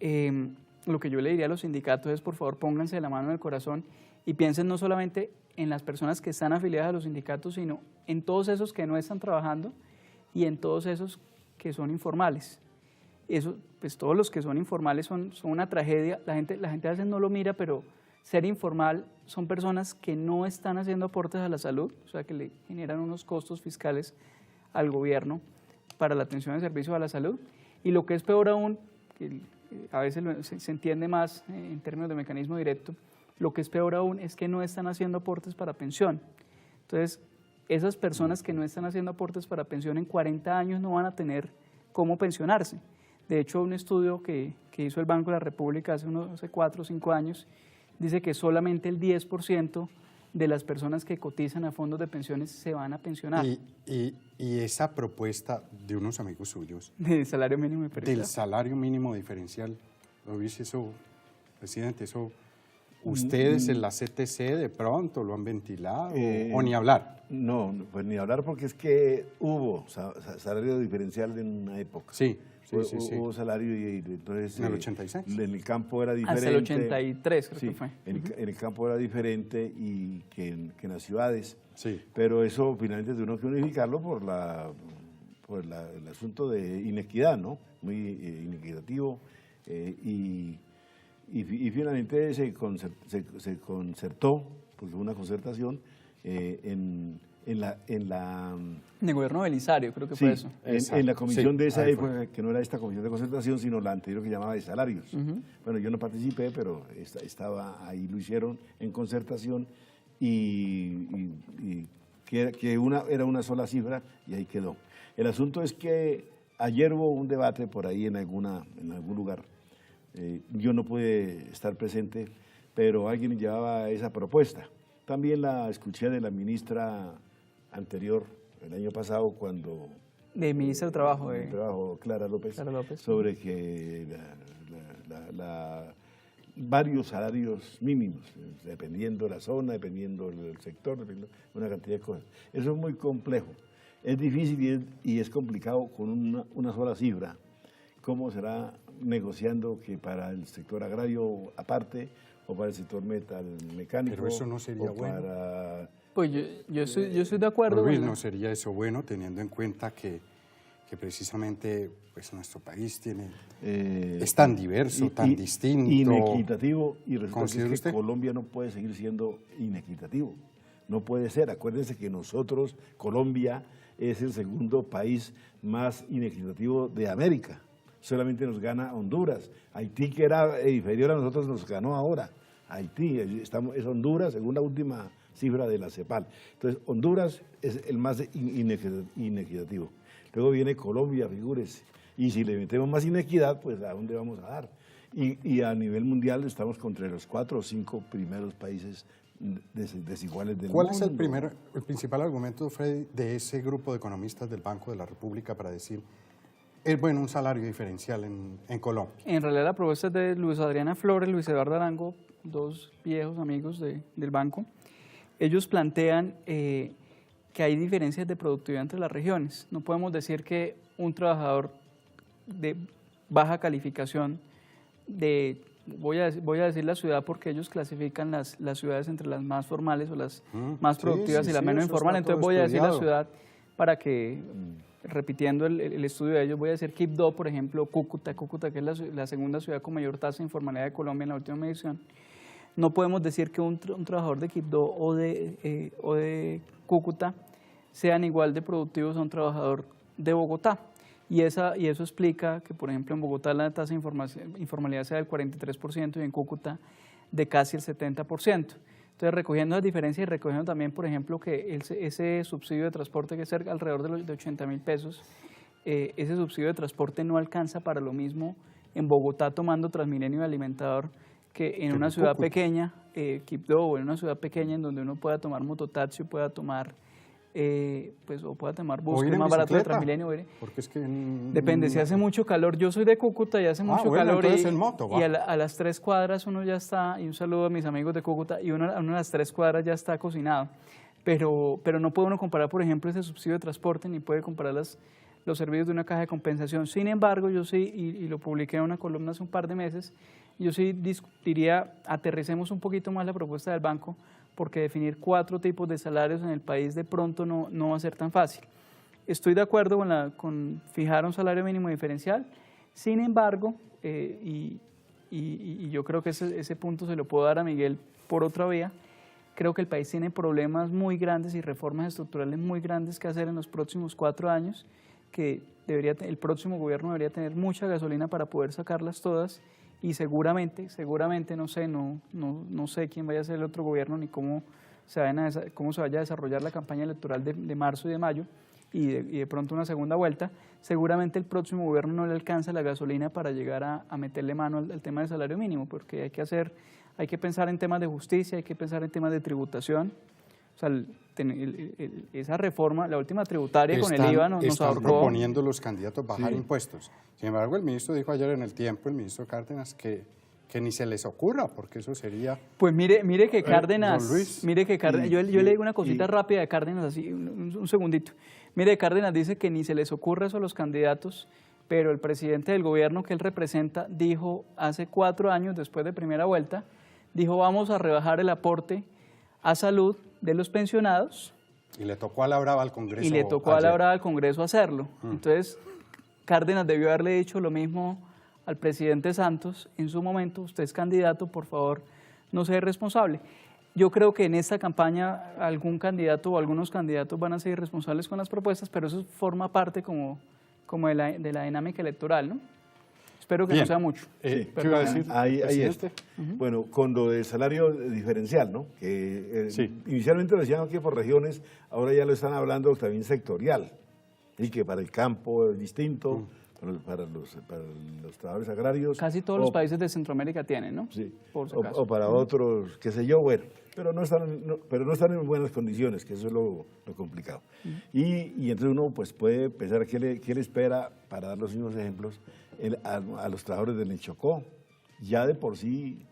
lo que yo le diría a los sindicatos es, por favor, pónganse la mano en el corazón y piensen no solamente en las personas que están afiliadas a los sindicatos, sino en todos esos que no están trabajando y en todos esos que son informales. Eso, pues todos los que son informales son una tragedia. La gente a veces no lo mira, pero ser informal son personas que no están haciendo aportes a la salud, o sea, que le generan unos costos fiscales al gobierno para la atención de servicios a la salud. Y lo que es peor aún, que a veces se entiende más en términos de mecanismo directo, lo que es peor aún es que no están haciendo aportes para pensión. Entonces, esas personas que no están haciendo aportes para pensión en 40 años no van a tener cómo pensionarse. De hecho, un estudio que hizo el Banco de la República hace 4 o 5 años dice que solamente el 10% de las personas que cotizan a fondos de pensiones se van a pensionar. Y esa propuesta de unos amigos suyos… Del salario mínimo diferencial. Del salario mínimo diferencial. ¿Lo viste eso, presidente? Eso… ¿Ustedes en la CTC de pronto lo han ventilado o ni hablar? No, pues ni hablar, porque es que hubo salario diferencial en una época. Sí. Hubo salario y entonces… ¿En el 86? En el campo era diferente. Hasta el 83 creo que fue. En el campo era diferente y que en las ciudades. Sí. Pero eso finalmente tuvieron que unificarlo por el asunto de inequidad, ¿no? Muy inequitativo y finalmente se concertó, porque hubo una concertación en el gobierno de Belisario, creo que fue eso. En la comisión de esa época, que no era esta comisión de concertación, sino la anterior que llamaba de salarios. Bueno, yo no participé, pero estaba ahí, lo hicieron en concertación y que era una sola cifra y ahí quedó. El asunto es que ayer hubo un debate por ahí en algún lugar. Yo no pude estar presente, pero alguien llevaba esa propuesta. También la escuché de la ministra anterior, el año pasado, cuando… De ministra de Trabajo. Clara López, sobre que varios salarios mínimos, dependiendo de la zona, dependiendo del sector, dependiendo de una cantidad de cosas. Eso es muy complejo. Es difícil y es complicado con una sola cifra. ¿Cómo será negociando que para el sector agrario aparte o para el sector mecánico? Pero eso no sería bueno. Pues yo estoy de acuerdo. Luis, ¿no sería eso bueno, teniendo en cuenta que precisamente pues, nuestro país es tan diverso, tan distinto? Inequitativo, y resulta que usted? Colombia no puede seguir siendo inequitativo. No puede ser. Acuérdense que nosotros, Colombia, es el segundo país más inequitativo de América. Solamente nos gana Honduras. Haití, que era inferior a nosotros, nos ganó ahora. Haití, es Honduras, según la última cifra de la CEPAL. Entonces, Honduras es el más inequitativo. Luego viene Colombia, figúrese. Y si le metemos más inequidad, pues ¿a dónde vamos a dar? Y a nivel mundial estamos contra los 4 o 5 primeros países desiguales del mundo. ¿Cuál es el principal argumento, Freddy, de ese grupo de economistas del Banco de la República para decir es bueno un salario diferencial en Colombia? En realidad la propuesta es de Luis Adriana Flores, Luis Eduardo Arango, 2 viejos amigos del banco. Ellos plantean que hay diferencias de productividad entre las regiones. No podemos decir que un trabajador de baja calificación voy a decir la ciudad porque ellos clasifican las ciudades entre las más formales o las más productivas y las menos informales. Entonces voy a decir la ciudad para que, repitiendo el estudio de ellos, voy a decir Quibdó, por ejemplo, Cúcuta, que es la segunda ciudad con mayor tasa de informalidad de Colombia en la última medición. No podemos decir que un trabajador de Quibdó o de Cúcuta sean igual de productivos a un trabajador de Bogotá. Y eso explica que, por ejemplo, en Bogotá la tasa de informalidad sea del 43% y en Cúcuta de casi el 70%. Entonces, recogiendo las diferencias y recogiendo también, por ejemplo, que ese subsidio de transporte, que es alrededor de 80.000 pesos, ese subsidio de transporte no alcanza para lo mismo en Bogotá tomando Transmilenio y Alimentador que en una ciudad pequeña, Quibdó, o en una ciudad pequeña en donde uno pueda tomar mototaxi, pueda tomar o pueda tomar bus, que es más barato de Transmilenio. Porque es que depende, si hace mucho calor, yo soy de Cúcuta y hace mucho calor en moto, y a las 3 cuadras uno ya está, y un saludo a mis amigos de Cúcuta, y uno a las 3 cuadras ya está cocinado, pero no puede uno comparar, por ejemplo, ese subsidio de transporte, ni puede comparar los servicios de una caja de compensación. Sin embargo, yo sí, y lo publiqué en una columna hace un par de meses, yo sí discutiría, aterricemos un poquito más la propuesta del banco, porque definir 4 tipos de salarios en el país de pronto no va a ser tan fácil. Estoy de acuerdo con fijar un salario mínimo diferencial, sin embargo, y yo creo que ese punto se lo puedo dar a Miguel por otra vía, creo que el país tiene problemas muy grandes y reformas estructurales muy grandes que hacer en los próximos 4 años, que el próximo gobierno debería tener mucha gasolina para poder sacarlas todas, y seguramente, no sé quién vaya a ser el otro gobierno ni cómo se vaya a desarrollar la campaña electoral de marzo y de mayo y de pronto una segunda vuelta, seguramente el próximo gobierno no le alcanza la gasolina para llegar a meterle mano al tema del salario mínimo, porque hay que pensar en temas de justicia, hay que pensar en temas de tributación. O sea, esa reforma, la última tributaria con el IVA nos ahorcó. Están proponiendo los candidatos bajar impuestos. Sin embargo, el ministro dijo ayer en El Tiempo, el ministro Cárdenas, que ni se les ocurra, porque eso sería... Pues mire que Cárdenas, yo le digo una cosita rápida de Cárdenas, así, un segundito. Mire, Cárdenas dice que ni se les ocurra eso a los candidatos, pero el presidente del gobierno que él representa dijo hace 4 años, después de primera vuelta, dijo vamos a rebajar el aporte a salud de los pensionados. Y le tocó a la brava al Congreso. Y le tocó a la brava al Congreso hacerlo. Entonces, Cárdenas debió haberle dicho lo mismo al presidente Santos en su momento: usted es candidato, por favor, no sea irresponsable. Yo creo que en esta campaña algún candidato o algunos candidatos van a ser irresponsables con las propuestas, pero eso forma parte como de la dinámica electoral, ¿no? Espero que no sea mucho. ¿Qué iba a decir? Ahí está. Bueno, con lo del salario diferencial, ¿no? Que inicialmente lo decían aquí por regiones, ahora ya lo están hablando también sectorial, y que para el campo es distinto, para los trabajadores agrarios. Casi todos los países de Centroamérica tienen, ¿no? Sí. Por si acaso. O para otros, qué sé yo, bueno, pero no están en buenas condiciones, que eso es lo complicado. Y entonces uno pues puede pensar qué le espera, para dar los mismos ejemplos, a los trabajadores del Chocó, ya de por sí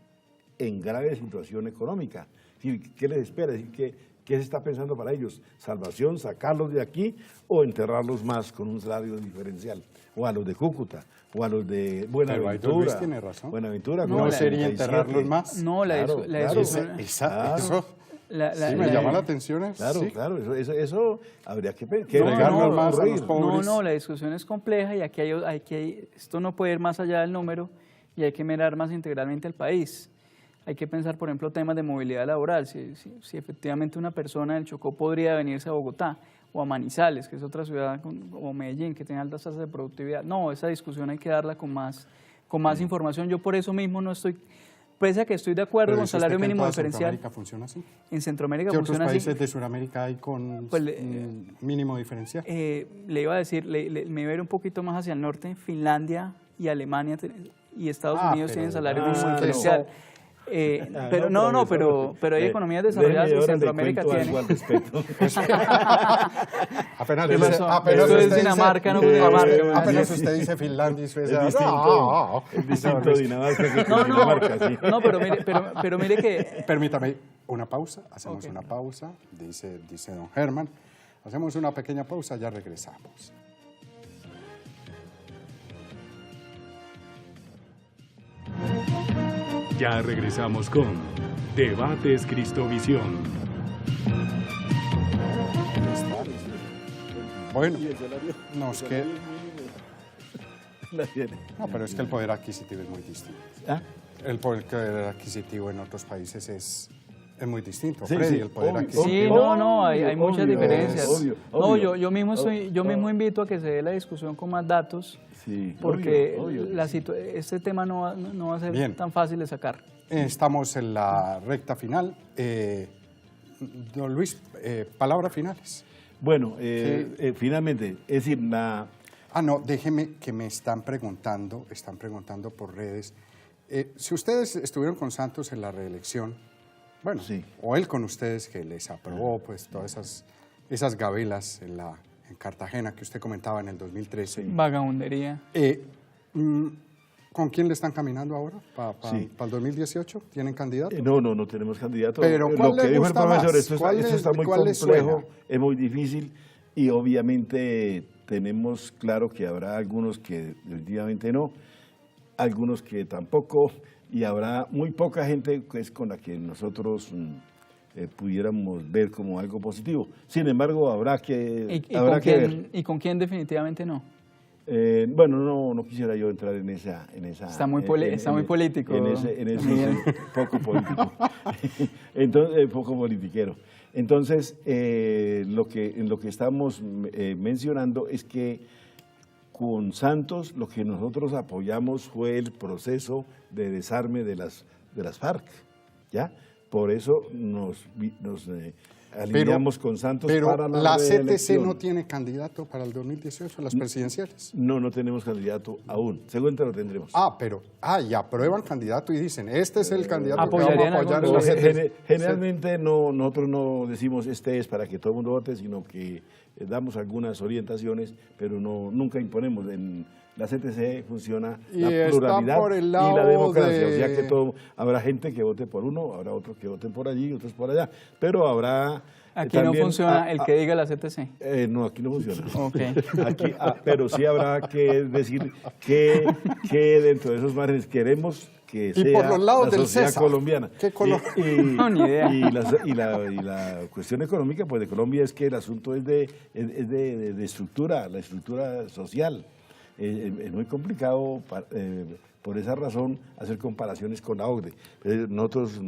en grave situación económica. ¿Qué les espera? ¿Qué se está pensando para ellos? ¿Salvación, sacarlos de aquí o enterrarlos más con un salario diferencial? O a los de Cúcuta, o a los de Buenaventura. Luis tiene razón. Buenaventura, ¿No sería enterrarlos más? No, la discusión... Eso me llama la atención. Claro, eso habría que regarnos más a los pobres. No, la discusión es compleja y aquí esto no puede ir más allá del número y hay que mirar más integralmente al país. Hay que pensar, por ejemplo, temas de movilidad laboral, si efectivamente una persona del Chocó podría venirse a Bogotá o a Manizales, que es otra ciudad, o Medellín, que tiene altas tasas de productividad. No, esa discusión hay que darla con más información. Yo por eso mismo no estoy... Pese a que estoy de acuerdo con salario mínimo diferencial. ¿En Centroamérica funciona así? En Centroamérica ¿Qué funciona otros así? países de Sudamérica hay con mínimo diferencial? Le iba a decir, me iba a ir un poquito más hacia el norte. Finlandia y Alemania y Estados Unidos tienen salario mínimo diferencial. Pero hay economías desarrolladas y Centroamérica tiene. Apenas es Dinamarca, no Dinamarca. Apenas usted dice Finlandia y Suecia. Es distinto Dinamarca que Dinamarca, sí. No, pero mire que... Permítame una pausa, hacemos una pausa, dice don Germán. Hacemos una pequeña pausa, ya regresamos. Ya regresamos con Debates Cristovisión. Bueno, no, es que... No, pero es que el poder adquisitivo es muy distinto. El poder adquisitivo en otros países es muy distinto. Freddy, el poder adquisitivo. Sí, hay muchas diferencias. Obvio. Yo mismo invito a que se dé la discusión con más datos, porque este tema no va a ser tan fácil de sacar. Estamos en la recta final. Don Luis, palabras finales. Bueno, finalmente, es decir, no, déjeme que me están preguntando por redes. Si ustedes estuvieron con Santos en la reelección, bueno, sí, o él con ustedes que les aprobó pues todas esas gabelas en Cartagena que usted comentaba en el 2013. Vagabundería. ¿Con quién le están caminando ahora? ¿Para el 2018? ¿Tienen candidato? No tenemos candidato. Pero lo que dijo el profesor, esto está muy complejo, es muy difícil y obviamente tenemos claro que habrá algunos que definitivamente no, algunos que tampoco, y habrá muy poca gente que es con la que nosotros pudiéramos ver como algo positivo. Sin embargo, habrá que ver. ¿Y con quién definitivamente no? Bueno, no quisiera yo entrar en esa está muy político. En ese poco político. Entonces, poco politiquero. Entonces, en lo que estamos mencionando es que con Santos lo que nosotros apoyamos fue el proceso de desarme de las FARC, ¿ya? Por eso nos alineamos con Santos para la CTC no tiene candidato para el 2018, las presidenciales. No tenemos candidato aún. Seguramente lo tendremos. Y aprueban candidato y dicen, este es el candidato que vamos a apoyar en la CTC. Generalmente nosotros no decimos este es para que todo el mundo vote, sino que damos algunas orientaciones, pero nunca imponemos. En la CTC funciona la pluralidad y la democracia, o sea que habrá gente que vote por uno, habrá otros que voten por allí, otros por allá, pero habrá... Aquí también, no funciona el que diga la CTC. No, aquí no funciona. Okay. Aquí, pero sí habrá que decir que dentro de esos márgenes queremos que sea por los lados la del sociedad César. colombiana. ¿Qué color? No, ni idea. Y la cuestión económica pues de Colombia es que el asunto es de estructura, la estructura social. Es muy complicado por esa razón hacer comparaciones con la OCDE. Nosotros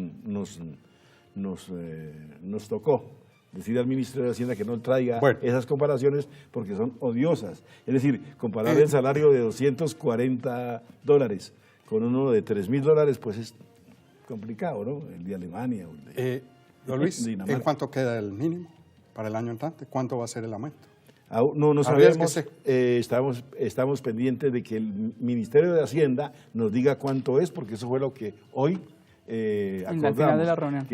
nos tocó decir al ministro de Hacienda que no traiga esas comparaciones porque son odiosas. Es decir, comparar el salario de $240 con uno de $3.000, pues es complicado, ¿no? El de Alemania. Don Luis, ¿en cuánto queda el mínimo para el año entrante? ¿Cuánto va a ser el aumento? No sabemos, estamos pendientes de que el Ministerio de Hacienda nos diga cuánto es, porque eso fue lo que hoy acordamos, al final de la reunión.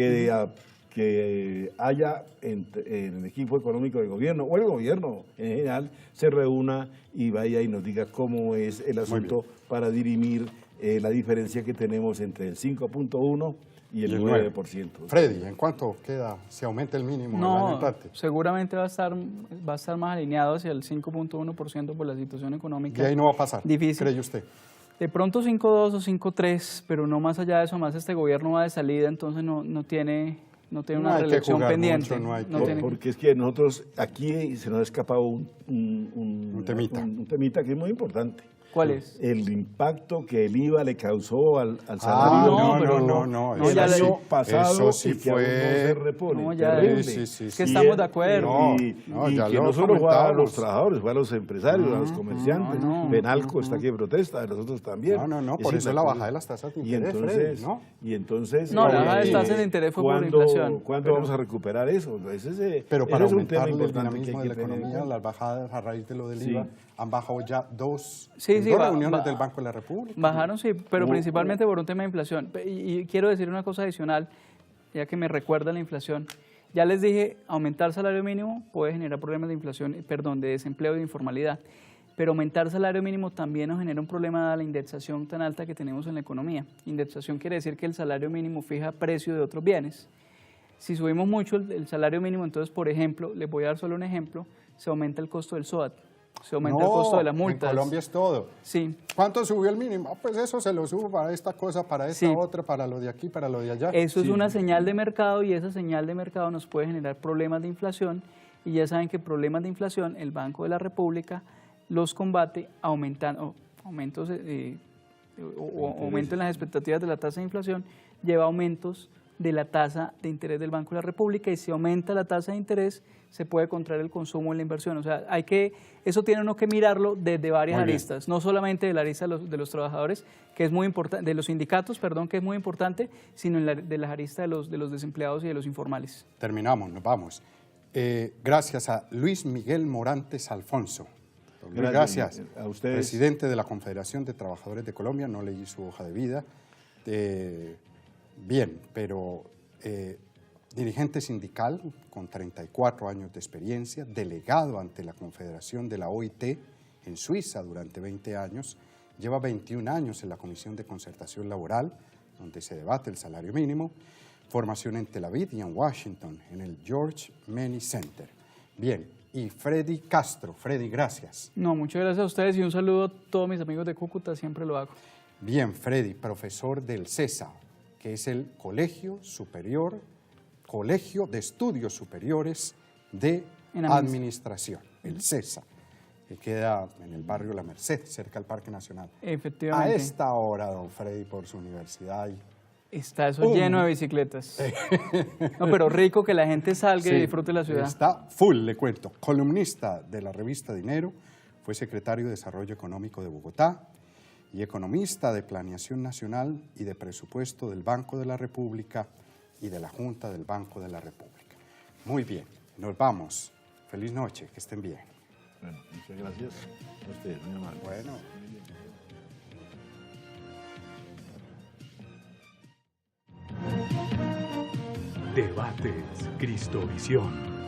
Que haya en el equipo económico del gobierno, o el gobierno en general, se reúna y vaya y nos diga cómo es el asunto para dirimir la diferencia que tenemos entre el 5.1 y el 9%. Freddy, ¿en cuánto queda si aumenta el mínimo el año entrante? Seguramente va a estar más alineado hacia el 5.1% por la situación económica. Y ahí no va a pasar, difícil. ¿Cree usted? De pronto 5.2 o 5.3, pero no más allá de eso, más este gobierno va de salida, entonces no tiene una reelección pendiente. Porque es que nosotros aquí se nos ha escapado un temita que es muy importante. ¿Cuál es? El impacto que el IVA le causó al salario. No. El año pasado eso sí que aún no se repone. No, ya, terrible. Sí. Es que estamos de acuerdo. Y que no solo fue a los trabajadores, fue a los empresarios, a los comerciantes. Penalco está aquí en protesta, nosotros también. No, por eso la bajada de las tasas de interés, y entonces la bajada de tasas de interés fue por inflación. ¿Cuándo vamos a recuperar eso? Pero para aumentar el dinamismo de la economía, las bajadas a raíz de lo del IVA han bajado ya dos reuniones del Banco de la República. Bajaron, sí, pero principalmente por un tema de inflación. Y quiero decir una cosa adicional, ya que me recuerda la inflación. Ya les dije, aumentar el salario mínimo puede generar problemas de inflación, de desempleo y de informalidad. Pero aumentar el salario mínimo también nos genera un problema de la indexación tan alta que tenemos en la economía. Indexación quiere decir que el salario mínimo fija precio de otros bienes. Si subimos mucho el salario mínimo, entonces, por ejemplo, les voy a dar solo un ejemplo, se aumenta el costo del SOAT. Se aumenta el costo de las multas. En Colombia es todo. Sí. ¿Cuánto subió el mínimo? Pues eso se lo subo para esta cosa, para esta otra, para lo de aquí, para lo de allá. Eso es una señal de mercado y esa señal de mercado nos puede generar problemas de inflación y ya saben que problemas de inflación el Banco de la República los combate aumentando aumento en las expectativas de la tasa de inflación, lleva aumentos de la tasa de interés del Banco de la República, y si aumenta la tasa de interés se puede contraer el consumo en la inversión. O sea, eso tiene uno que mirarlo desde varias aristas, no solamente de la arista de los trabajadores, que es muy importante, de los sindicatos, perdón, que es muy importante, sino de las aristas de los desempleados y de los informales. Terminamos, nos vamos. Gracias a Luis Miguel Morantes Alfonso. Gracias a ustedes. Presidente de la Confederación de Trabajadores de Colombia, no leí su hoja de vida. Bien, pero dirigente sindical con 34 años de experiencia, delegado ante la Confederación de la OIT en Suiza durante 20 años, lleva 21 años en la Comisión de Concertación Laboral, donde se debate el salario mínimo, formación en Tel Aviv y en Washington, en el George Meny Center. Bien, y Freddy Castro. Freddy, gracias. No, muchas gracias a ustedes y un saludo a todos mis amigos de Cúcuta, siempre lo hago. Bien, Freddy, profesor del CESA, que es el Colegio de Estudios Superiores de Administración, el CESA, que queda en el barrio La Merced, cerca del Parque Nacional. Efectivamente. A esta hora, don Freddy, por su universidad está eso lleno de bicicletas. No, pero rico que la gente salga y disfrute la ciudad. Está full, le cuento. Columnista de la revista Dinero, fue secretario de Desarrollo Económico de Bogotá y economista de Planeación Nacional y de Presupuesto del Banco de la República y de la Junta del Banco de la República. Muy bien, nos vamos. Feliz noche, que estén bien. Bueno, muchas gracias a ustedes, muy amable. Bueno. Debates Cristovisión.